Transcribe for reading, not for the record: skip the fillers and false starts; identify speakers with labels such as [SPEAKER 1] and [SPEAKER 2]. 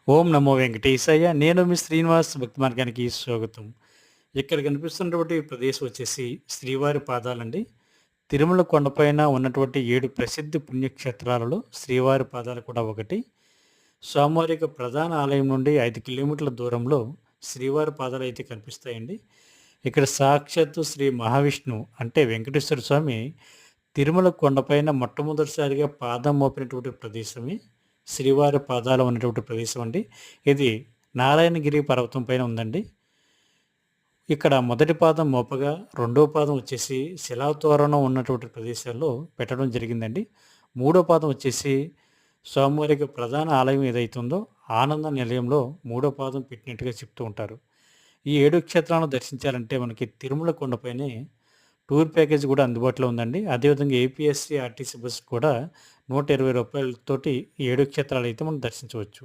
[SPEAKER 1] ఓం నమో వెంకటేశాయ. నేను మీ శ్రీనివాస్ భక్తి మార్గానికి స్వాగతం. ఇక్కడ కనిపిస్తున్నటువంటి ప్రదేశం వచ్చేసి శ్రీవారి పాదాలండి. తిరుమల కొండపైన ఉన్నటువంటి 7 ప్రసిద్ధ పుణ్యక్షేత్రాలలో శ్రీవారి పాదాలు కూడా ఒకటి. స్వామివారి యొక్క ప్రధాన ఆలయం నుండి 5 కిలోమీటర్ల దూరంలో శ్రీవారి పాదాలు అయితే కనిపిస్తాయండి. ఇక్కడ సాక్షాత్తు శ్రీ మహావిష్ణువు అంటే వెంకటేశ్వర స్వామి తిరుమల కొండపైన మొట్టమొదటిసారిగా పాదం మోపినటువంటి ప్రదేశమే శ్రీవారి పాదాలు ఉన్నటువంటి ప్రదేశం అండి. ఇది నారాయణగిరి పర్వతం పైన ఉందండి. ఇక్కడ మొదటి పాదం మోపగా, రెండో పాదం వచ్చేసి శిలాతోరణం ఉన్నటువంటి ప్రదేశాల్లో పెట్టడం జరిగిందండి. మూడో పాదం వచ్చేసి స్వామివారి యొక్క ప్రధాన ఆలయం ఏదైతే ఉందో ఆనంద నిలయంలో మూడో పాదం పెట్టినట్టుగా చెప్తూ ఉంటారు. ఈ 7 క్షేత్రాలను దర్శించాలంటే మనకి తిరుమల కొండపైనే టూర్ ప్యాకేజ్ కూడా అందుబాటులో ఉందండి. అదేవిధంగా ఏపీఎస్‌సీ, ఆర్టీసీ బస్ కూడా రూ. 120 తోటి ఈ 7 క్షేత్రాలైతే మనం దర్శించవచ్చు.